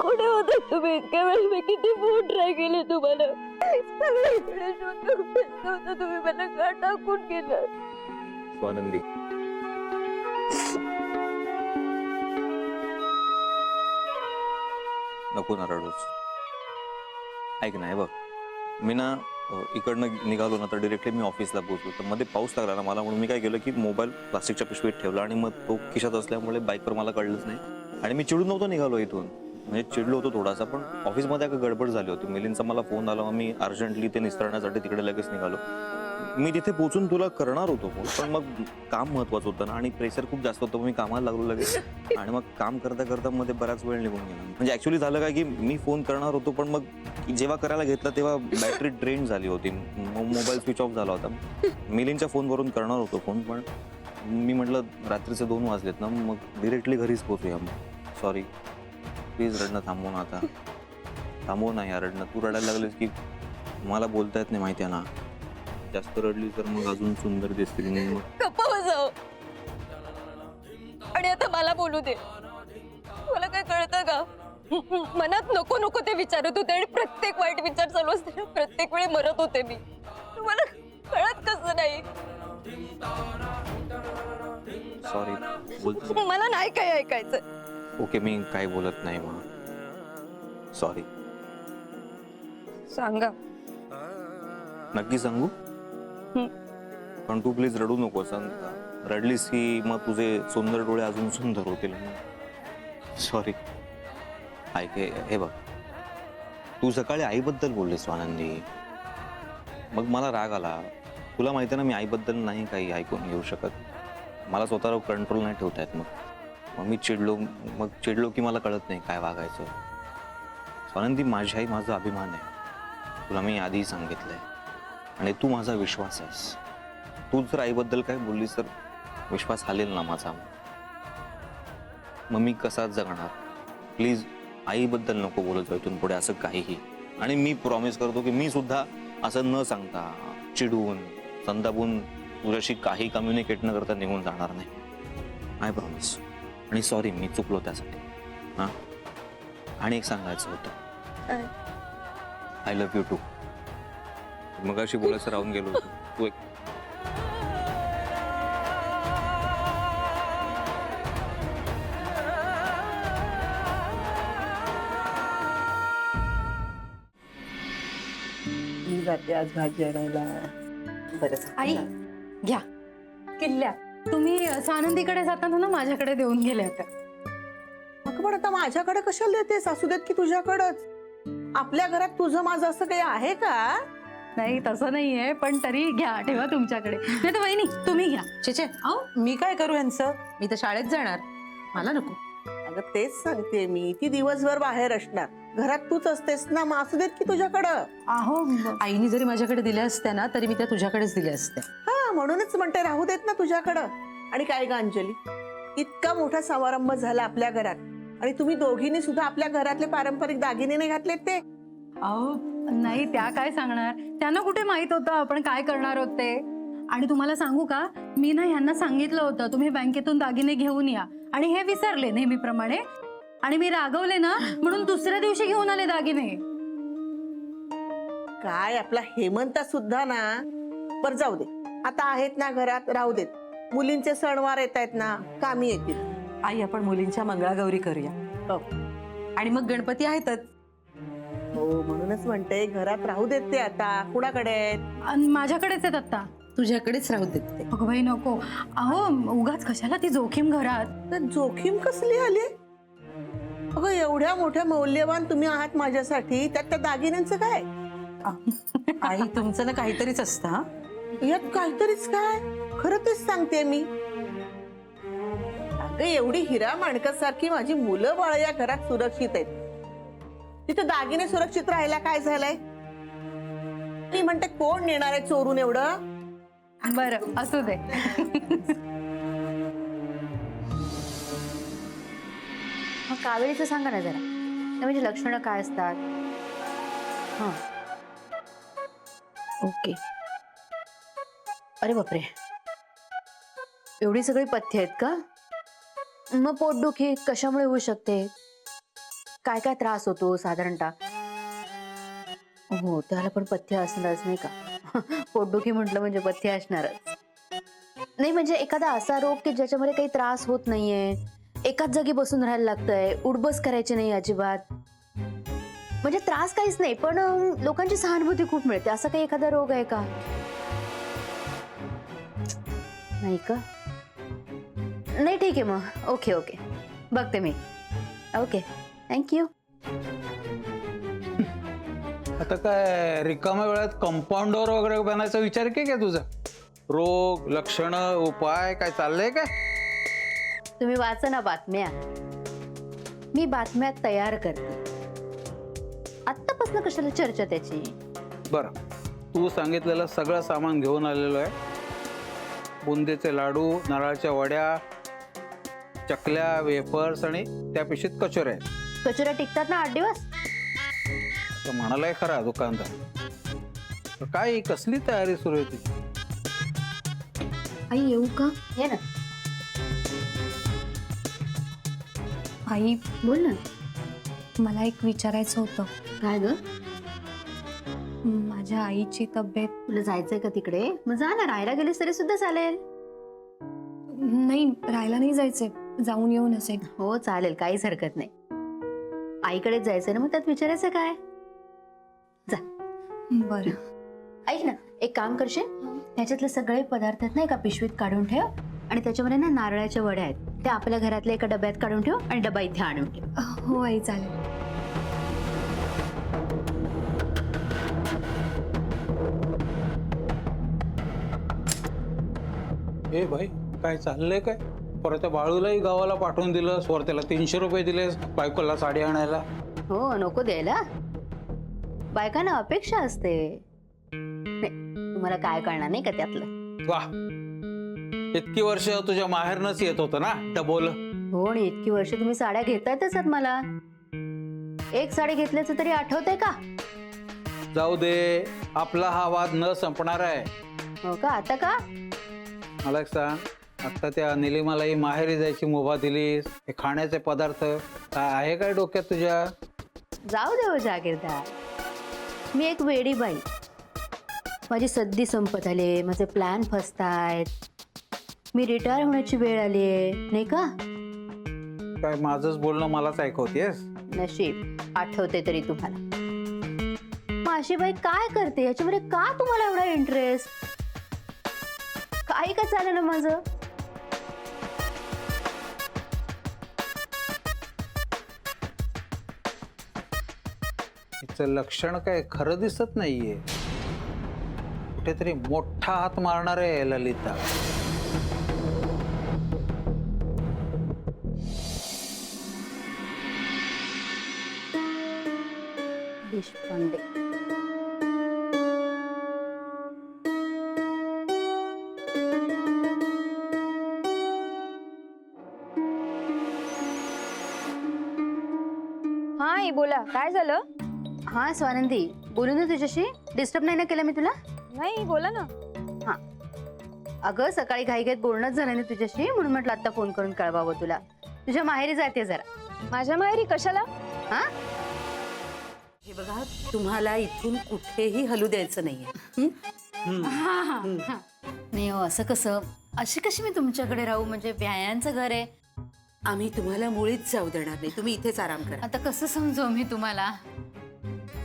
कुठे होता तुम्ही इतक्या वेळ? मी किती फोन ट्राय केले तुम्हाला, सगळीकडे शोधलं, तुम्ही मला का टाकून गेलं? स्वानंदी, नको ना रडूच. ऐक ना, हे बघ, मी ना इकडनं निघालो ना तर डिरेक्टली मी ऑफिसला पोहोचलो. तर मध्ये पाऊस लागला ना मला, म्हणून मी काय केलं की मोबाईल प्लास्टिकच्या पिशवीत ठेवला आणि मग तो खिशात असल्यामुळे बाईकवर मला कळलंच नाही. आणि मी चिडून नव्हतो निघालो इथून, म्हणजे चिडलो होतो थोडासा, पण ऑफिसमध्ये एक गडबड झाली होती. मिलिंदचा मला फोन आला, मग मी अर्जंटली ते निस्तरण्यासाठी तिकडे लगेच निघालो. मी तिथे पोहोचून तुला करणार होतो फोन, पण मग काम महत्वाचं होतं ना आणि प्रेशर खूप जास्त होतं. मी कामाला लागलो लगेच आणि मग काम करता करता मध्ये बराच वेळ निघून गेला. म्हणजे ऍक्च्युली झालं काय की मी फोन करणार होतो, पण मग जेव्हा करायला घेतला तेव्हा बॅटरी ड्रेन झाली होती, मोबाईल स्विच ऑफ झाला होता. मिलिंदच्या फोनवरून करणार होतो फोन, पण मी म्हटलं रात्रीचे 2 वाजलेत ना, मग डिरेक्टली घरीच पोहोचूया. सॉरी, प्लीज रडणं थांबव ना आता. थांबव ना या रडणं. तू रडायला लागलीस की मला बोलता येत नाही, माहिती आहे ना. जास्त रडली तर मग अजून सुंदर दिसतील. मग गप्प बसाव आणि आता मला बोलू दे. मला काय कळतं का? मनात नको नको ते विचारत होते आणि प्रत्येक वाईट विचार चालू असते, प्रत्येक वेळी मरत होते मी. तुम्हाला कळत कसं नाही? सॉरी बोलतो. मला नाही काय ऐकायचं. ओके, मी काय बोलत नाही मग. सॉरी. सांगा. नक्की सांगू? पण तू प्लीज रडू नको. रडलीस की मग तुझे सुंदर डोळे अजून सुंदर होतील. सॉरी. ऐक, हे बघ, तू सकाळी आईबद्दल बोललीस आनंदी, मग मला राग आला. तुला माहिती ना, मी आईबद्दल नाही काही ऐकून घेऊ शकत. मला स्वतःवर कंट्रोल नाही ठेवता येत. मग मी चिडलो की मला कळत नाही काय वागायचं. स्वानंदी, माझी आई माझा अभिमान आहे, तुला मी आधी सांगितलंय, आणि तू माझा विश्वास आहेस. तू जर आईबद्दल काय बोललीस तर विश्वास हालेल ना माझा. मग मी कसा जगणार? प्लीज आईबद्दल नको बोलत जाऊ इथून पुढे असं काहीही. आणि मी प्रॉमिस करतो की मी सुद्धा असं न सांगता, चिडून, संतापून तुझ्याशी काही कम्युनिकेट न करता निघून जाणार नाही. I promise. आणि सॉरी, मी चुकलो त्यासाठी. हां, आणि एक सांगायचं होतं, आय लव्ह यू टू. मग अशी बोलायचं राहून गेलो होतो. तू एक जाते आज भाजी आणायला. बरं आई घ्या किल्ल्या. तुम्ही सानंदीकडे जाताना ना माझ्याकडे देऊन गेल्या होत्या. अगं पण आता माझ्याकडे कशाला देतेस? असू देत की तुझ्याकडंच. आपल्या घरात तुझं माझं असं काही आहे का? नाही तसं नाहीये, पण तरी घ्या, ठेवा तुमच्याकडे. नाही तर वहिनी तुम्ही घ्या. छे, मी काय करू यांचं? मी तर शाळेत जाणार, मला नको. अगं तेच सांगते मी, ती दिवसभर बाहेर असणार, घरात तूच असतेस ना, मग असू देत की तुझ्याकडं. अहो आईने जरी माझ्याकडे दिल्या असत्या ना, तरी मी त्या तुझ्याकडेच दिल्या असत्या. हा, म्हणूनच म्हणते राहू देत ना तुझ्याकडं. आणि काय ग अंजली, इतका मोठा समारंभ झाला आपल्या घरात, आणि तुम्ही दोघींनी सुद्धा आपल्या घरातले पारंपरिक दागिने नाही घातलेत ते. अहो नाही, त्या काय सांगणार, त्यांना कुठे माहित होतं आपण काय करणार होते. आणि तुम्हाला सांगू का, मी ना ह्यांना सांगितलं होतं तुम्ही बँकेतून दागिने घेऊन या, आणि हे विसरले नेहमीप्रमाणे. आणि मी रागवले ना, म्हणून दुसऱ्या दिवशी घेऊन आले दागिने. काय आपला हेमंत सुद्धा ना. बर जाऊ दे, आता आहेत ना घरात, राहू देत. मुलींचे सणवार येत आहेत ना, कामी येतील. आई, आपण मुलींच्या मंगळागौरी करूया. हो आणि मग गणपती आहेतच. हो, म्हणूनच म्हणते घरात राहू देत ते. आता कुणाकडे आहेत? आणि माझ्याकडेच आहेत आता. तुझ्याकडेच राहू देत ते. अगं बाई नको. अहो उगाच कशाला ती जोखीम घरात. तर जोखीम कसली आली? अगं एवढ्या मोठ्या मौल्यवान तुम्ही आहात माझ्यासाठी, त्यात त्या दागिन्यांचं काय? आई, तुमचं ना काहीतरीच असतं. हा, यात काहीतरीच काय? खरं तेच सांगते मी. अगं एवढी हिरा माणकासारखी माझी मुलं बाळ या घरात सुरक्षित आहेत, तिथे दागिने सुरक्षित राहायला काय झालंय? मी म्हणते कोण नेणार आहे चोरून एवढं? बरं असू दे. मग कावेरीचं सांगा ना जरा, म्हणजे लक्षणं काय असतात? हां, ओके. अरे बापरे, एवढी सगळी पथ्य आहेत का? मग पोटदुखी कशामुळे होऊ शकते? काय काय त्रास होतो साधारणतः? हो, त्याला पण पथ्य असणारच नाही का? पोटदुखी म्हटलं म्हणजे पथ्य असणारच. नाही म्हणजे एखादा असा रोग की ज्याच्यामध्ये काही त्रास होत नाहीये, एकाच जागी बसून राहायला लागतंय, उठबस करायची नाही अजिबात, म्हणजे त्रास काहीच नाही पण लोकांची सहानुभूती खूप मिळते, असं काही एखादा रोग आहे का? नाही का? नाही ठीक आहे मग. ओके ओके, बघते मी. Okay, thank you. आता काय रिकाम्या वेळात कंपाऊंडर वगैरे बनायचा विचार की काय तुझा? रोग, लक्षण, उपाय काय चाललंय काय? तुम्ही वाचा ना बातम्या, मी बातम्या तयार करते. आत्तापासून कशाला चर्चा त्याची? बरं, तू सांगितलेलं सगळं सामान घेऊन आलेलो आहे. बुंदीचे लाडू, नारळाच्या वड्या, चकल्या, वेफर्स आणि त्या पिशीत कचोऱ्या आहेत. कचोऱ्या टिकतात ना 8 दिवस? तर म्हणालाय खरा दुकानदार. काय ही कसली तयारी सुरू आहे तुझी? आई येऊ का? ये ना. आई बोल ना. मला एक विचारायचं होतं. काय ग? माझ्या आईची तब्येत. तुला जायचंय का तिकडे? मग जा ना, राहायला गेलीस तरी सुद्धा चालेल. नाही, राहायला नाही जायचंय, जाऊन येऊन असेल. हो चालेल, काहीच हरकत नाही. आईकडेच जायचंय ना, मग त्यात विचारायचं काय? जा. बरं. ऐक ना, एक काम करशील, ह्याच्यातले सगळे पदार्थ आहेत ना एका पिशवीत काढून ठेव आणि त्याच्यामध्ये ना नारळाच्या वड्या आहेत, त्या आपल्या घरातल्या एका डब्यात काढून ठेव आणि डबा इथे आणून ठेव. हो आई, चालेल. ए भाई, काय चाललंय काय? परत त्या बाळूलाही गावाला पाठवून दिलं, वर त्याला 300 रुपये दिले बायकोला साडी आणायला. हो, नको द्यायला. बायकांना अपेक्षा असते. नाही, तुम्हाला काय कळणार नाही का त्यातलं? वा, इतकी वर्ष तुझ्या माहेरनच येत होतं ना डबोल. हो, आणि इतकी वर्ष तुम्ही साड्या घेतातच आहात मला. एक साडी घेतल्याचं तरी आठवतंय का? जाऊ दे, आपला हा वाद न संपणार आहे. हो का? आता का? मला एक सांग, आता त्या निलिमालाही माहेरी जायची मुभा दिलीस, हे खाण्याचे पदार्थ काय आहे काय डोक्यात तुझ्या? जाऊ दे हो जागीरदार, मी एक वेडी बाई. माझी सद्दी संपत आली, माझे प्लॅन फसतायत, मी रिटायर होण्याची वेळ आली आहे, नाही का? काय माझंच बोलणं मलाच ऐकवतेस? नशीब आठवते तरी तुम्हाला. माझी बाई काय करते याच्यामध्ये का तुम्हाला एवढा इंटरेस्ट? काही का चालेल ना माझं? हिचं लक्षण काय खरं दिसत नाहीये. कुठेतरी मोठा हात मारणार आहे ललिता. देशपांडे. हा आई बोला, काय झालं? हा स्वानंदी, बोलू ना तुझ्याशी? डिस्टर्ब नाही ना केलं मी तुला? नाही, बोला ना. हा, अगं सकाळी घाईघाईत बोलणंच झालं नाही तुझ्याशी, म्हणून म्हटलं आता फोन करून कळवावं तुला. तुझ्या माहेरी जाते जरा. माझ्या माहेरी कशाला? हा, हे बघा, तुम्हाला इथून कुठेही हलू द्यायचं नाहीये. नाही हो, असं कसं? अशी कशी मी तुमच्याकडे राहू? म्हणजे व्यायांचं घर आहे. आम्ही तुम्हाला मुळीच जाऊ देणार नाही, तुम्ही इथेच आराम करा. आता कसं समजू मी तुम्हाला?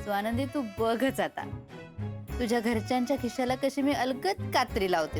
स्वानंदी, तू बघच आता तुझ्या घरच्यांच्या खिशाला कशी मी अलगद कात्री लावते.